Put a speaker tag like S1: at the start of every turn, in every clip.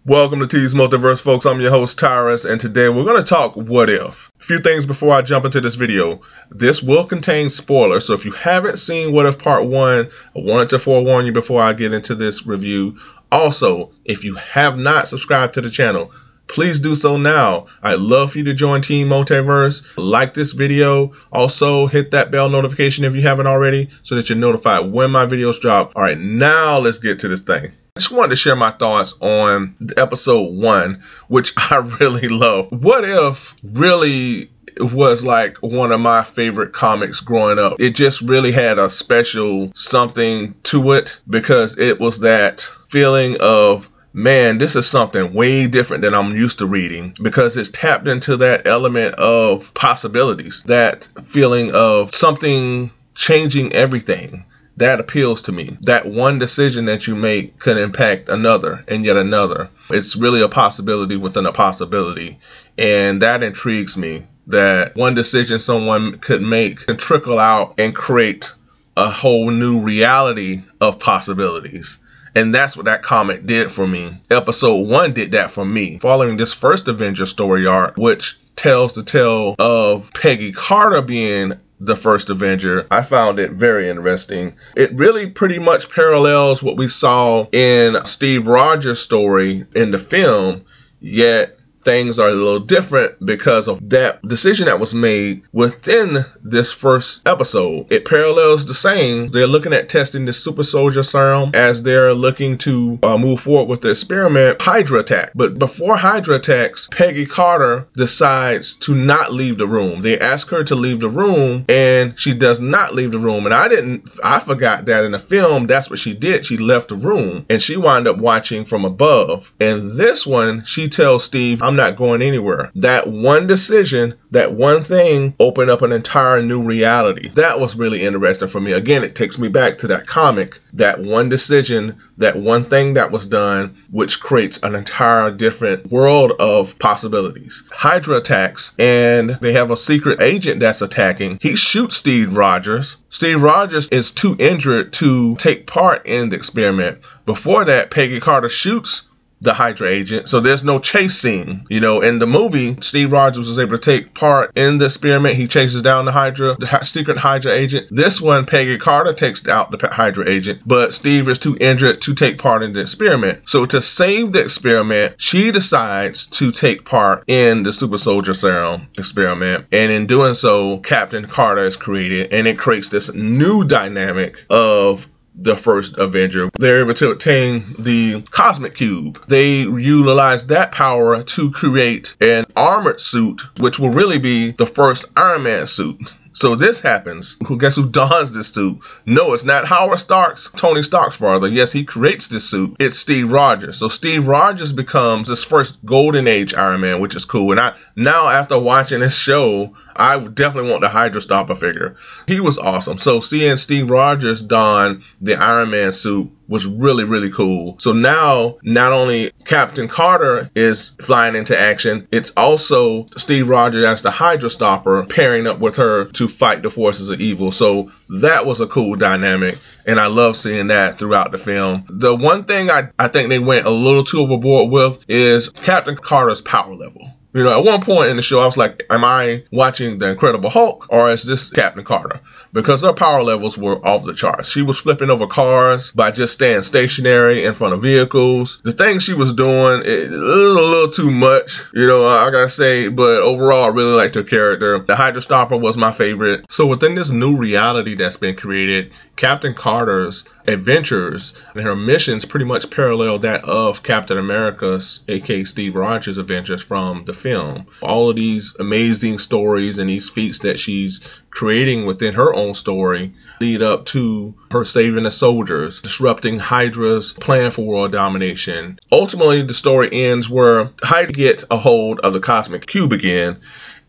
S1: Welcome to T's Multiverse, folks. I'm your host, Tyrus, and today we're going to talk what if. A few things before I jump into this video. This will contain spoilers, so if you haven't seen What If Part 1, I wanted to forewarn you before I get into this review. Also, if you have not subscribed to the channel, please do so now. I'd love for you to join Team Multiverse. Like this video. Also, hit that bell notification if you haven't already so that you're notified when my videos drop. All right, now let's get to this thing. I just wanted to share my thoughts on episode 1, which I really love. What If really was like one of my favorite comics growing up. It just really had a special something to it because it was that feeling of, man, this is something way different than I'm used to reading, because it's tapped into that element of possibilities, that feeling of something changing everything. That appeals to me. That one decision that you make can impact another and yet another. It's really a possibility within a possibility. And that intrigues me, that one decision someone could make can trickle out and create a whole new reality of possibilities. And that's what that comic did for me. Episode 1 did that for me. Following this first Avenger story arc, which tells the tale of Peggy Carter being the first Avenger, I found it very interesting. It really pretty much parallels what we saw in Steve Rogers' story in the film, yet things are a little different because of that decision that was made within this first episode. It parallels the same. They're looking at testing the super soldier serum as they're looking to move forward with the experiment, Hydra attack. But before Hydra attacks, Peggy Carter decides to not leave the room. They ask her to leave the room and she does not leave the room. And I forgot that in the film, that's what she did. She left the room and she wound up watching from above. And this one, she tells Steve, I'm not going anywhere. That one decision, that one thing opened up an entire new reality. That was really interesting for me. Again, it takes me back to that comic, that one decision, that one thing that was done, which creates an entire different world of possibilities. Hydra attacks and they have a secret agent that's attacking. He shoots Steve Rogers. Steve Rogers is too injured to take part in the experiment. Before that, Peggy Carter shoots the Hydra agent, so there's no chase scene. You know, in the movie, Steve Rogers was able to take part in the experiment. He chases down the secret Hydra agent. This one, Peggy Carter takes out the Hydra agent, but Steve is too injured to take part in the experiment. So to save the experiment, she decides to take part in the super soldier serum experiment, and in doing so, Captain Carter is created, and it creates this new dynamic of the first Avenger. They're able to obtain the Cosmic Cube. They utilize that power to create an armored suit, which will really be the first Iron Man suit. So this happens. Guess who dons this suit? No, it's not Howard Stark's, Tony Stark's father. Yes, he creates this suit. It's Steve Rogers. So Steve Rogers becomes this first Golden Age Iron Man, which is cool. And now after watching this show, I definitely want the Hydra Stopper figure. He was awesome. So seeing Steve Rogers don the Iron Man suit was really, really cool. So now, not only Captain Carter is flying into action, it's also Steve Rogers as the Hydra Stopper pairing up with her to fight the forces of evil. So that was a cool dynamic, and I love seeing that throughout the film. The one thing I think they went a little too overboard with is Captain Carter's power level. You know, at one point in the show, I was like, am I watching The Incredible Hulk or is this Captain Carter? Because her power levels were off the charts. She was flipping over cars by just staying stationary in front of vehicles. The things she was doing, it was a little too much, you know, I gotta say, but overall, I really liked her character. The Hydra Stopper was my favorite. So within this new reality that's been created, Captain Carter's adventures and her missions pretty much parallel that of Captain America's, aka Steve Rogers' adventures from the film. All of these amazing stories and these feats that she's creating within her own story lead up to her saving the soldiers, disrupting Hydra's plan for world domination. Ultimately, the story ends where Hydra gets a hold of the Cosmic Cube again,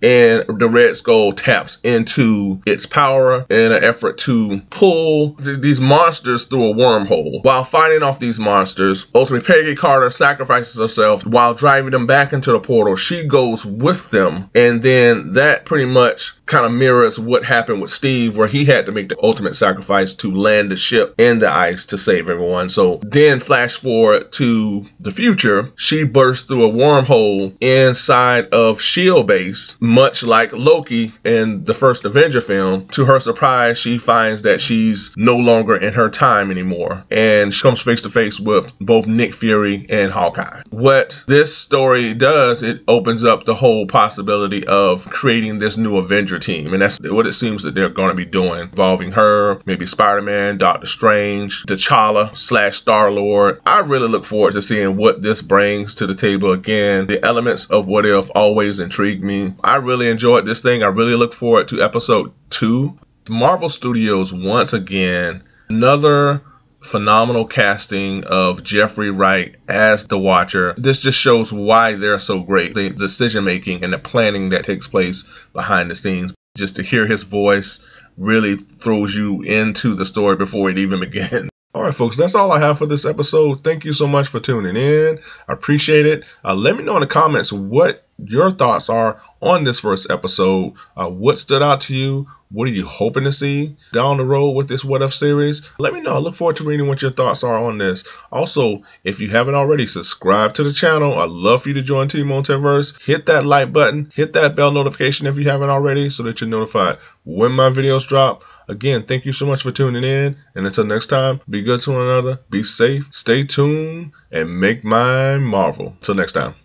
S1: and the Red Skull taps into its power in an effort to pull these monsters through a wormhole. While fighting off these monsters, ultimately Peggy Carter sacrifices herself while driving them back into the portal. She goes with them, and then that pretty much kind of mirrors what happened with Steve, where he had to make the ultimate sacrifice to land the ship in the ice to save everyone. So then flash forward to the future, she bursts through a wormhole inside of S.H.I.E.L.D. base, much like Loki in the first Avenger film. To her surprise, she finds that she's no longer in her time anymore, and she comes face to face with both Nick Fury and Hawkeye. What this story does, it opens up the whole possibility of creating this new Avenger team, and that's what it seems that they're going to be doing, involving her, maybe Spider-Man, Doctor Strange, T'Challa / Star-Lord. I really look forward to seeing what this brings to the table. Again, the elements of What If always intrigue me. I really enjoyed this thing. I really look forward to episode 2. Marvel Studios, once again, another phenomenal casting of Jeffrey Wright as the Watcher. This just shows why they're so great. The decision making and the planning that takes place behind the scenes. Just to hear his voice really throws you into the story before it even begins. Alright folks, that's all I have for this episode. Thank you so much for tuning in. I appreciate it. Let me know in the comments what your thoughts are on this first episode. What stood out to you? What are you hoping to see down the road with this What If series? Let me know. I look forward to reading what your thoughts are on this. Also, if you haven't already, subscribe to the channel. I'd love for you to join Team Multiverse. Hit that like button. Hit that bell notification if you haven't already so that you're notified when my videos drop. Again, thank you so much for tuning in. And until next time, be good to one another. Be safe, stay tuned, and make mine Marvel. Till next time.